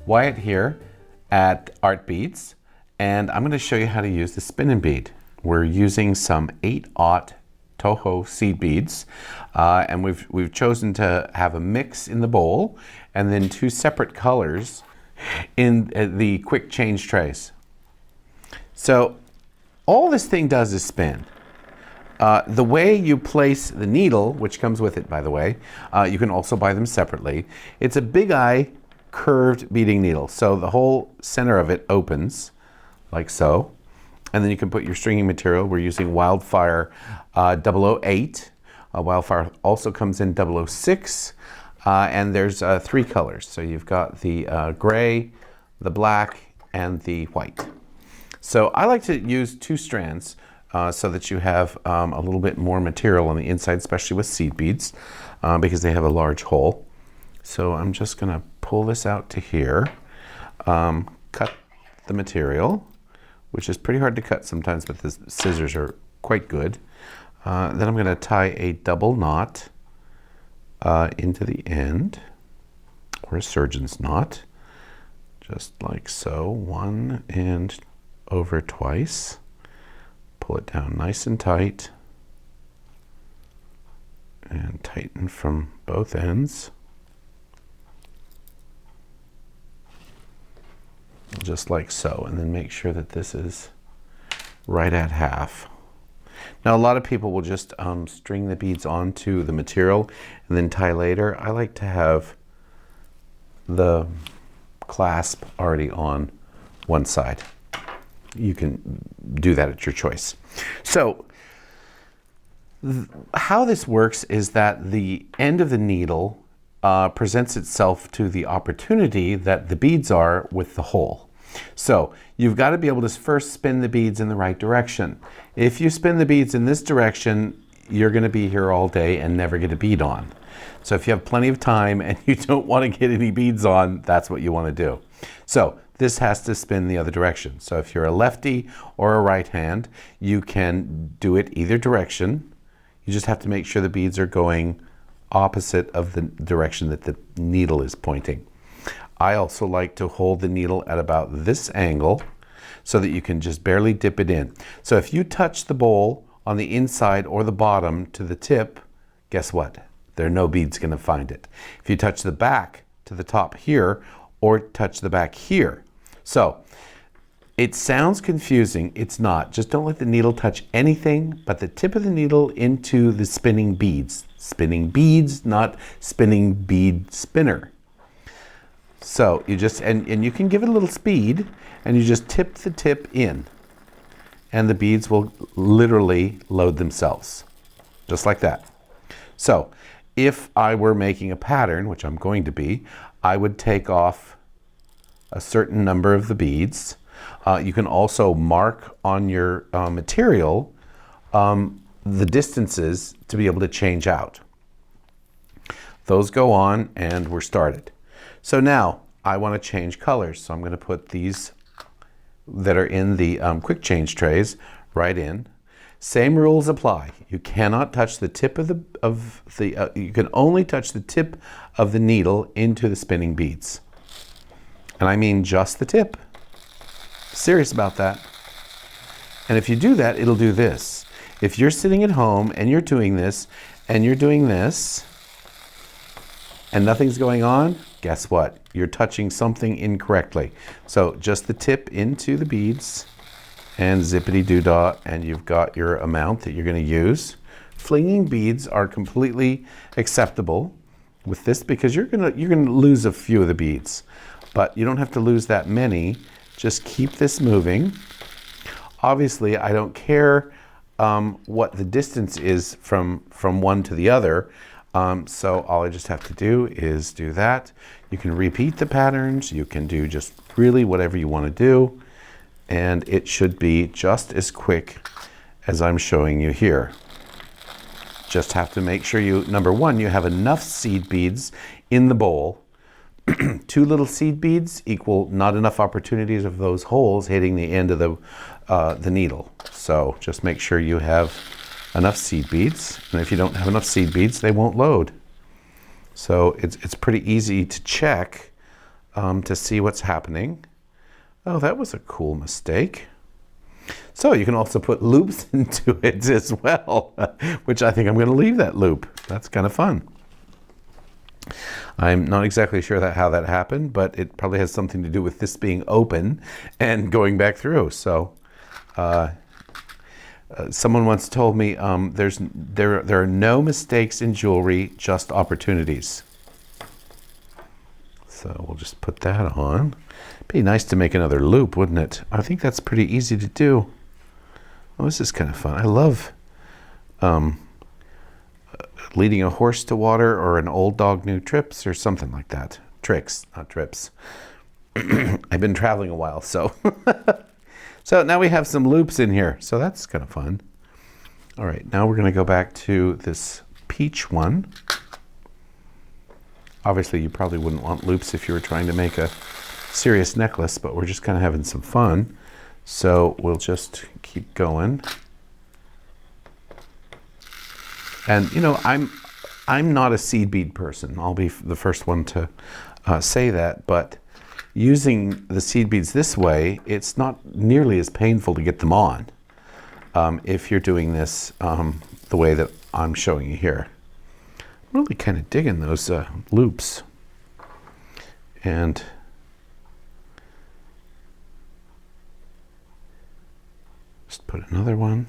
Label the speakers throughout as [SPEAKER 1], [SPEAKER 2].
[SPEAKER 1] Wyatt here at Artbeads, and I'm going to show you how to use the Spin-N-Bead. We're using some 8/0 Toho seed beads, and we've chosen to have a mix in the bowl and then two separate colors in the quick change trays. So all this thing does is spin. The way you place the needle, which comes with it by the way, you can also buy them separately. It's a big eye curved beading needle. So the whole center of it opens like so. And then you can put your stringing material. We're using Wildfire 008. Wildfire also comes in 006. And there's 3 colors. So you've got the gray, the black, and the white. So I like to use 2 strands so that you have a little bit more material on the inside, especially with seed beads, because they have a large hole. So I'm just going to pull this out to here, cut the material, which is pretty hard to cut sometimes, but the scissors are quite good. Then I'm going to tie a double knot into the end, or a surgeon's knot, just like so, 1 and over twice. Pull it down nice and tight, and tighten from both ends. Just like so, and then make sure that this is right at half. Now a lot of people will just string the beads onto the material and then tie later. I like to have the clasp already on one side. You can do that at your choice. So how this works is that the end of the needle presents itself to the opportunity that the beads are with the hole. So you've got to be able to first spin the beads in the right direction. If you spin the beads in this direction, you're going to be here all day and never get a bead on. So if you have plenty of time and you don't want to get any beads on, that's what you want to do. So this has to spin the other direction. So if you're a lefty or a right hand, you can do it either direction. You just have to make sure the beads are going opposite of the direction that the needle is pointing. I also like to hold the needle at about this angle so that you can just barely dip it in. So if you touch the bowl on the inside or the bottom to the tip, guess what? There are no beads going to find it. If you touch the back to the top here or touch the back here. So it sounds confusing. It's not. Just don't let the needle touch anything but the tip of the needle into the spinning beads. Spinning beads, not spinning bead spinner. So you just, and you can give it a little speed, and you just tip the tip in, and the beads will literally load themselves, just like that. So if I were making a pattern, which I'm going to be, I would take off a certain number of the beads. You can also mark on your material the distances to be able to change out. Those go on and we're started. So now I want to change colors. So I'm going to put these that are in the quick change trays right in. Same rules apply. You cannot touch the tip of the, you can only touch the tip of the needle into the spinning beads. And I mean just the tip. Serious about that. And if you do that, it'll do this. If you're sitting at home and you're doing this and you're doing this and nothing's going on, guess what? You're touching something incorrectly. So just the tip into the beads and zippity-doo-dah, and you've got your amount that you're going to use. Flinging beads are completely acceptable with this because you're going to lose a few of the beads, but you don't have to lose that many. Just keep this moving. Obviously, I don't care what the distance is from one to the other. So all I just have to do is do that. You can repeat the patterns. You can do just really whatever you want to do. And it should be just as quick as I'm showing you here. Just have to make sure you, number one, you have enough seed beads in the bowl. 2 little seed beads equal not enough opportunities of those holes hitting the end of the needle. So just make sure you have enough seed beads, and if you don't have enough seed beads, they won't load. So it's pretty easy to check to see what's happening. Oh, that was a cool mistake. So you can also put loops into it as well, which I think I'm going to leave that loop. That's kind of fun. I'm not exactly sure how that happened, but it probably has something to do with this being open and going back through. So someone once told me there are no mistakes in jewelry, just opportunities. So we'll just put that on. Be nice to make another loop, wouldn't it? I think that's pretty easy to do. Oh, this is kind of fun. I love leading a horse to water, or an old dog new trips, or something like that. Tricks, not trips. I've been traveling a while, so. So now we have some loops in here, so that's kind of fun. All right, now we're going to go back to this peach one. Obviously, you probably wouldn't want loops if you were trying to make a serious necklace, but we're just kind of having some fun. So we'll just keep going. And you know, I'm not a seed bead person. I'll be the first one to say that, but using the seed beads this way, it's not nearly as painful to get them on if you're doing this the way that I'm showing you here. I'm really kind of digging those loops. And just put another one.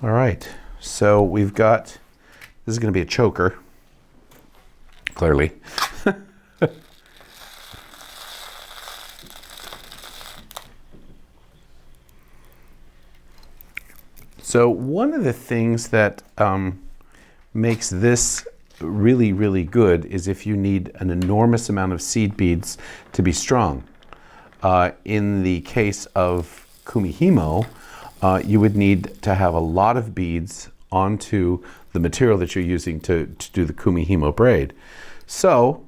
[SPEAKER 1] All right, so we've got, this is going to be a choker, clearly. So one of the things that makes this really, really good is if you need an enormous amount of seed beads to be strong. In the case of kumihimo, you would need to have a lot of beads onto the material that you're using to do the kumihimo braid. So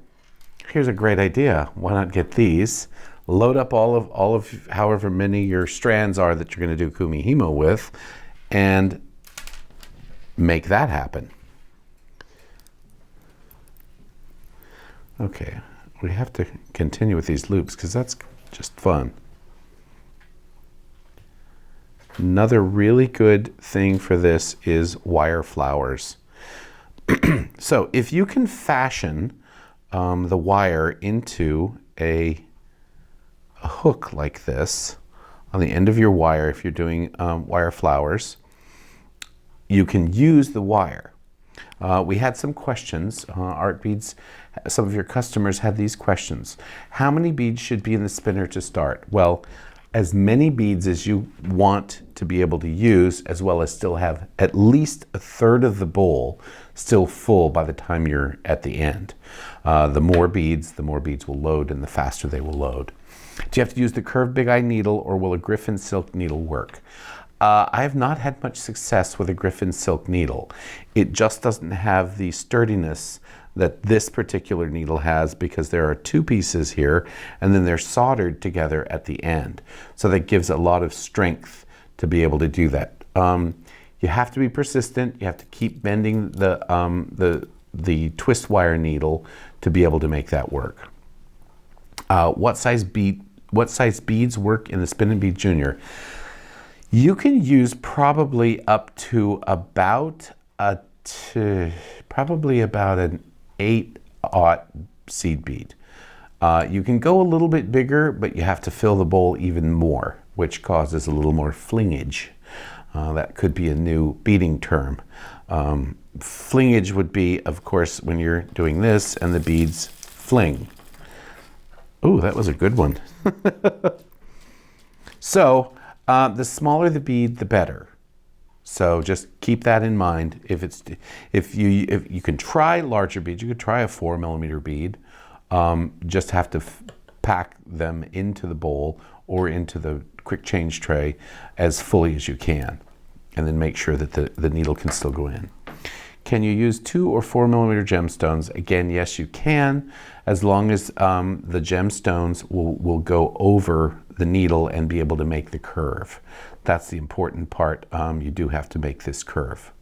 [SPEAKER 1] here's a great idea. Why not get these, load up all of however many your strands are that you're going to do kumihimo with, and make that happen. Okay, we have to continue with these loops because that's just fun. Another really good thing for this is wire flowers. So if you can fashion the wire into a hook like this on the end of your wire, if you're doing wire flowers, you can use the wire. We had some questions, Artbeads, some of your customers had these questions. How many beads should be in the spinner to start? Well, as many beads as you want to be able to use, as well as still have at least a third of the bowl still full by the time you're at the end. The more beads will load, and the faster they will load. Do you have to use the curved big eye needle, or will a Griffin silk needle work? I have not had much success with a Griffin silk needle. It just doesn't have the sturdiness that this particular needle has, because there are two pieces here and then they're soldered together at the end. So that gives a lot of strength to be able to do that. You have to be persistent. You have to keep bending the twist wire needle to be able to make that work. What size beads work in the Spin-N-Bead Jr? You can use probably up to about an 8/0 seed bead. You can go a little bit bigger, but you have to fill the bowl even more, which causes a little more flingage. That could be a new beading term. Flingage would be, of course, when you're doing this and the beads fling. Ooh, that was a good one. So the smaller the bead, the better. So just keep that in mind. If you can try larger beads, you could try a 4mm bead. Just have to pack them into the bowl or into the quick change tray as fully as you can, and then make sure that the needle can still go in. Can you use 2 or 4 millimeter gemstones? Again, yes, you can, as long as the gemstones will go over the needle and be able to make the curve. That's the important part. You do have to make this curve.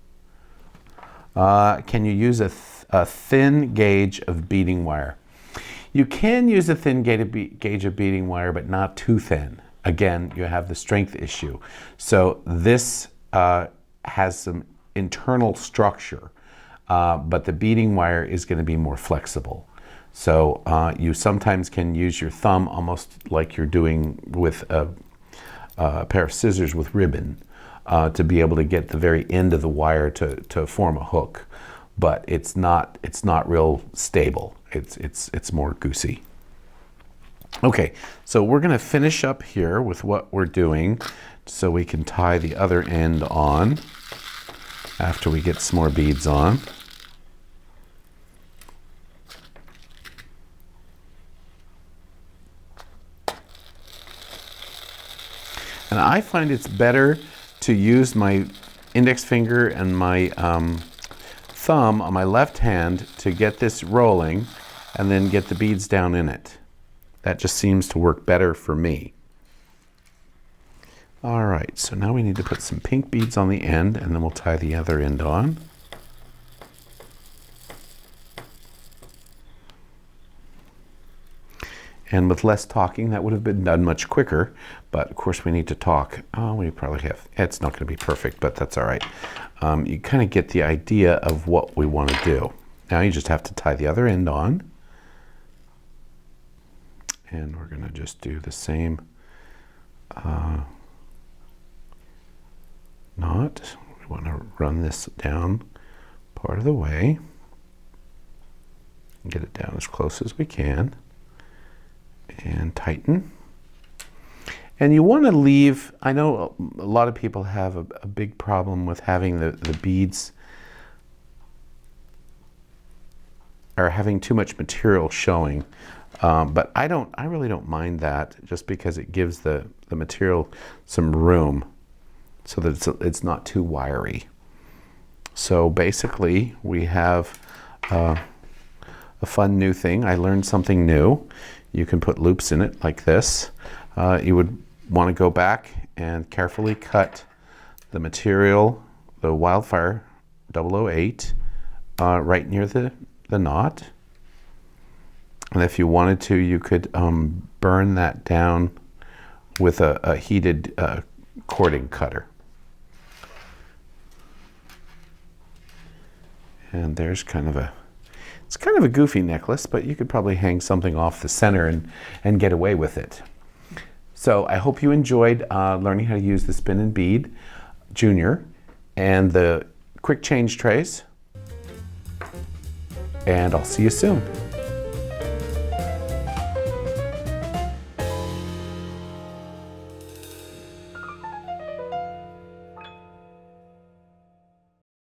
[SPEAKER 1] Can you use a thin gauge of beading wire? You can use a thin gauge of beading wire, but not too thin. Again, you have the strength issue. So this has some internal structure, but the beading wire is going to be more flexible. So you sometimes can use your thumb almost like you're doing with a pair of scissors with ribbon to be able to get the very end of the wire to form a hook, but it's not real stable. It's more goosey. Okay, so we're going to finish up here with what we're doing so we can tie the other end on after we get some more beads on. And I find it's better to use my index finger and my thumb on my left hand to get this rolling and then get the beads down in it. That just seems to work better for me. All right, so now we need to put some pink beads on the end, and then we'll tie the other end on. And with less talking, that would have been done much quicker, but of course we need to talk. Oh, we probably have, it's not gonna be perfect, but that's all right. You kind of get the idea of what we want to do. Now you just have to tie the other end on. And we're gonna just do the same knot. We want to run this down part of the way and get it down as close as we can and tighten. And you want to leave, I know a lot of people have a big problem with having the beads or having too much material showing. But I really don't mind that, just because it gives the material some room so that it's not too wiry. So basically we have a fun new thing. I learned something new. You can put loops in it like this. You would want to go back and carefully cut the material, the Wildfire 008, right near the knot. And if you wanted to, you could burn that down with a heated cording cutter. And there's it's kind of a goofy necklace, but you could probably hang something off the center and get away with it. So I hope you enjoyed learning how to use the Spin-N-Bead Jr. and the quick change trays. And I'll see you soon.